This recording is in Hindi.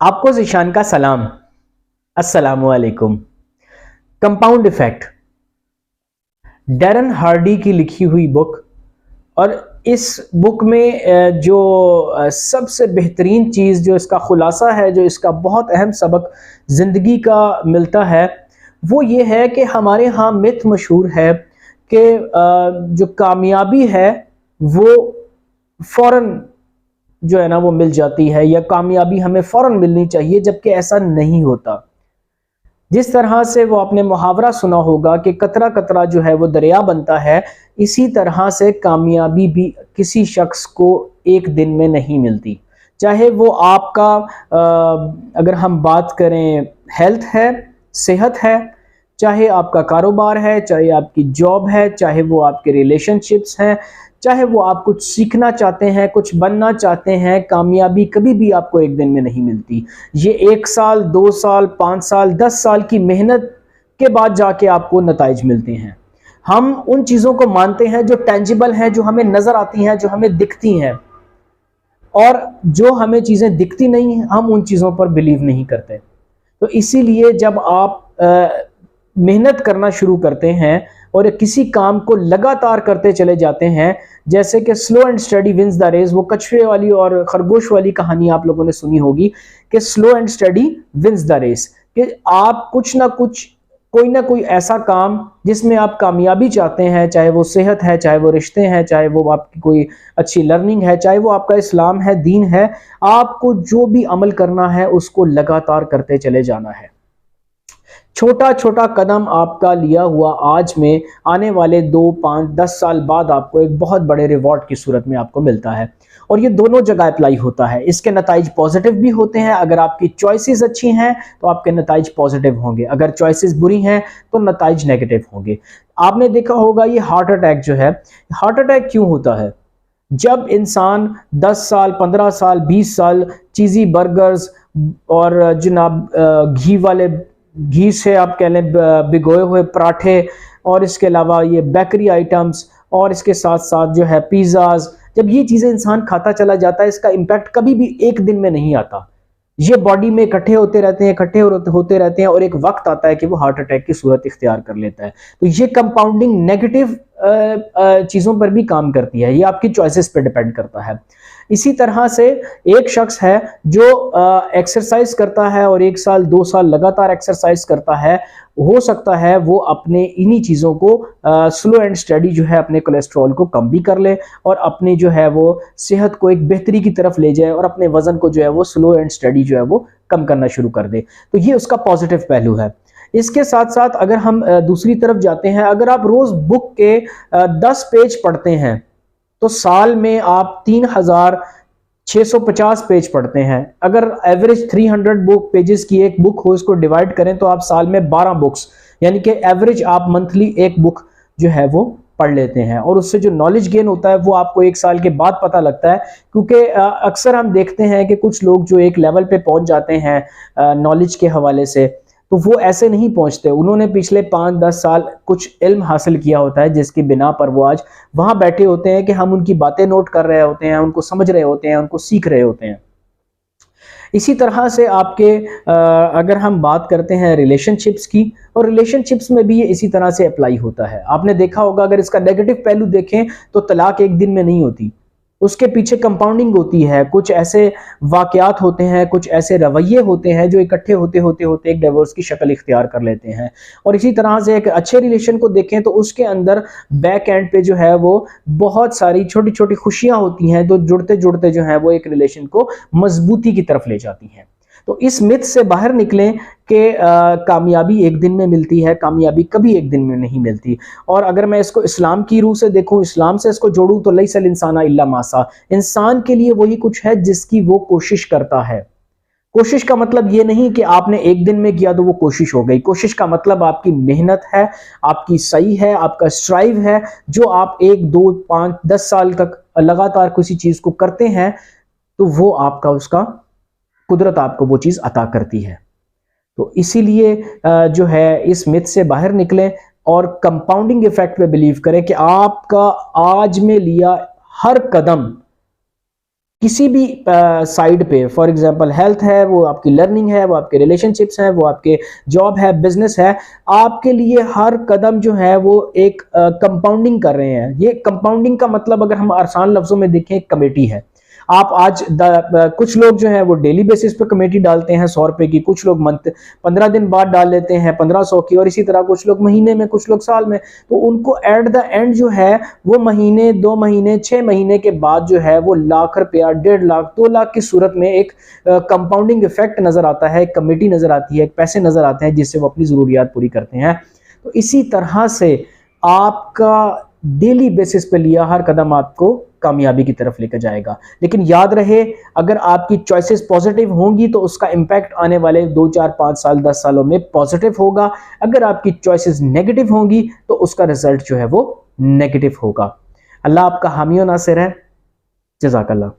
आपको ज़ीशान का सलाम। अस्सलामु अलैकुम। कंपाउंड इफेक्ट, डैरन हार्डी की लिखी हुई बुक। और इस बुक में जो सबसे बेहतरीन चीज़, जो इसका खुलासा है, जो इसका बहुत अहम सबक ज़िंदगी का मिलता है, वो ये है कि हमारे यहाँ मिथ मशहूर है कि जो कामयाबी है वो फ़ौरन जो है ना वो मिल जाती है, या कामयाबी हमें फ़ौरन मिलनी चाहिए, जबकि ऐसा नहीं होता। जिस तरह से वो आपने मुहावरा सुना होगा कि कतरा कतरा जो है वो दरिया बनता है, इसी तरह से कामयाबी भी किसी शख्स को एक दिन में नहीं मिलती। चाहे वो आपका अगर हम बात करें हेल्थ है, सेहत है, चाहे आपका कारोबार है, चाहे आपकी जॉब है, चाहे वो आपके रिलेशनशिप्स हैं, चाहे वो आप कुछ सीखना चाहते हैं, कुछ बनना चाहते हैं, कामयाबी कभी भी आपको एक दिन में नहीं मिलती। ये 1 साल, 2 साल, 5 साल, 10 साल की मेहनत के बाद जाके आपको नताइज मिलते हैं। हम उन चीज़ों को मानते हैं जो टेंजिबल हैं, जो हमें नज़र आती हैं, जो हमें दिखती हैं, और जो हमें चीज़ें दिखती नहीं हैं हम उन चीज़ों पर बिलीव नहीं करते। तो इसीलिए जब आप मेहनत करना शुरू करते हैं और किसी काम को लगातार करते चले जाते हैं, जैसे कि slow and steady wins the race, वो कछुए वाली और खरगोश वाली कहानी आप लोगों ने सुनी होगी कि slow and steady wins the race, कि आप कुछ ना कुछ, कोई ना कोई ऐसा काम जिसमें आप कामयाबी चाहते हैं, चाहे वो सेहत है, चाहे वो रिश्ते हैं, चाहे वो आपकी कोई अच्छी लर्निंग है, चाहे वो आपका इस्लाम है, दीन है, आपको जो भी अमल करना है उसको लगातार करते चले जाना है। छोटा छोटा कदम आपका लिया हुआ आज में आने वाले 2, 5, 10 साल बाद आपको एक बहुत बड़े रिवॉर्ड की सूरत में आपको मिलता है। और ये दोनों जगह अप्लाई होता है। इसके नताइज पॉजिटिव भी होते हैं। अगर आपकी चॉइसेस अच्छी हैं तो आपके नताइज पॉजिटिव होंगे, अगर चॉइसेस बुरी हैं तो नताइज नेगेटिव होंगे। आपने देखा होगा ये हार्ट अटैक जो है, हार्ट अटैक क्यों होता है? जब इंसान 10 साल, 15 साल, 20 साल चीज़ी बर्गर्स और जनाब घी वाले, घी से आप कह लें भिगोए हुए पराठे, और इसके अलावा ये बेकरी आइटम्स, और इसके साथ साथ जो है पिज़्ज़ाज़, जब ये चीज़ें इंसान खाता चला जाता है, इसका इम्पैक्ट कभी भी एक दिन में नहीं आता। ये बॉडी में इकट्ठे होते रहते हैं, इकट्ठे होते रहते हैं, और एक वक्त आता है कि वो हार्ट अटैक की सूरत इख्तियार कर लेता है। तो ये कंपाउंडिंग नेगेटिव चीज़ों पर भी काम करती है, ये आपकी चॉइसेस पर डिपेंड करता है। इसी तरह से एक शख्स है जो एक्सरसाइज करता है और 1 साल 2 साल लगातार एक्सरसाइज करता है, हो सकता है वो अपने इन्हीं चीज़ों को स्लो एंड स्टडी जो है अपने कोलेस्ट्रॉल को कम भी कर ले, और अपनी जो है वो सेहत को एक बेहतरी की तरफ ले जाए, और अपने वज़न को जो है वो स्लो एंड स्टडी जो है वो कम करना शुरू कर दे। तो ये उसका पॉजिटिव पहलू है। इसके साथ साथ अगर हम दूसरी तरफ जाते हैं, अगर आप रोज़ बुक के 10 पेज पढ़ते हैं तो साल में आप 3650 पेज पढ़ते हैं। अगर एवरेज 300 बुक पेजेस की एक बुक हो, इसको डिवाइड करें तो आप साल में 12 बुक्स, यानी कि एवरेज आप मंथली एक बुक जो है वो पढ़ लेते हैं, और उससे जो नॉलेज गेन होता है वो आपको 1 साल के बाद पता लगता है। क्योंकि अक्सर हम देखते हैं कि कुछ लोग जो एक लेवल पे पहुंच जाते हैं नॉलेज के हवाले से, तो वो ऐसे नहीं पहुंचते। उन्होंने पिछले 5-10 साल कुछ इल्म हासिल किया होता है, जिसकी बिना पर वो आज वहां बैठे होते हैं कि हम उनकी बातें नोट कर रहे होते हैं, उनको समझ रहे होते हैं, उनको सीख रहे होते हैं। इसी तरह से आपके अगर हम बात करते हैं रिलेशनशिप्स की, और रिलेशनशिप्स में भी ये इसी तरह से अप्लाई होता है। आपने देखा होगा, अगर इसका नेगेटिव पहलू देखें तो तलाक एक दिन में नहीं होती, उसके पीछे कंपाउंडिंग होती है। कुछ ऐसे वाकयात होते हैं, कुछ ऐसे रवैये होते हैं जो इकट्ठे होते होते होते एक डिवोर्स की शक्ल इख्तियार कर लेते हैं। और इसी तरह से एक अच्छे रिलेशन को देखें तो उसके अंदर बैक एंड पे जो है वो बहुत सारी छोटी छोटी खुशियां होती हैं, जो जुड़ते जुड़ते जो है वो एक रिलेशन को मजबूती की तरफ ले जाती हैं। तो इस मिथ से बाहर निकलें कि कामयाबी एक दिन में मिलती है, कामयाबी कभी एक दिन में नहीं मिलती। और अगर मैं इसको इस्लाम की रूह से देखूं, इस्लाम से इसको जोड़ूं, तो लैसल इंसाना इल्ला मासा, इंसान के लिए वही कुछ है जिसकी वो कोशिश करता है। कोशिश का मतलब ये नहीं कि आपने एक दिन में किया तो वो कोशिश हो गई। कोशिश का मतलब आपकी मेहनत है, आपकी सही है, आपका स्ट्राइव है, जो आप 1, 2, 5, 10 साल तक लगातार किसी चीज को करते हैं, तो वो आपका, उसका कुदरत आपको वो चीज़ अता करती है। तो इसीलिए जो है इस मिथ से बाहर निकलें और कंपाउंडिंग इफेक्ट पे बिलीव करें कि आपका आज में लिया हर कदम किसी भी साइड पे, फॉर एग्जांपल हेल्थ है, वो आपकी लर्निंग है, वो आपके रिलेशनशिप्स हैं, वो आपके जॉब है, बिजनेस है, आपके लिए हर कदम जो है वो एक कंपाउंडिंग कर रहे हैं। ये कंपाउंडिंग का मतलब अगर हम आसान लफ्जों में देखें, कमेटी है। आप आज कुछ लोग जो है वो डेली बेसिस पे कमेटी डालते हैं 100 रुपए की, कुछ लोग मंथ 15 दिन बाद डाल लेते हैं 1500 की, और इसी तरह कुछ लोग महीने में, कुछ लोग साल में। तो उनको एट द एंड जो है वो महीने, 2 महीने, 6 महीने के बाद जो है वो लाख रुपया, 1.5 लाख, 2 लाख की सूरत में एक कंपाउंडिंग इफेक्ट नजर आता है, एक कमेटी नजर आती है, एक पैसे नजर आते हैं जिससे वो अपनी जरूरियात पूरी करते हैं। तो इसी तरह से आपका डेली बेसिस पे लिया हर कदम आपको कामयाबी की तरफ लेकर जाएगा। लेकिन याद रहे, अगर आपकी चॉइसेस पॉजिटिव होंगी तो उसका इंपैक्ट आने वाले 2, 4, 5 साल, 10 सालों में पॉजिटिव होगा। अगर आपकी चॉइसेस नेगेटिव होंगी तो उसका रिजल्ट जो है वो नेगेटिव होगा। अल्लाह आपका हामी और नासिर है। जज़ाकल्लाह।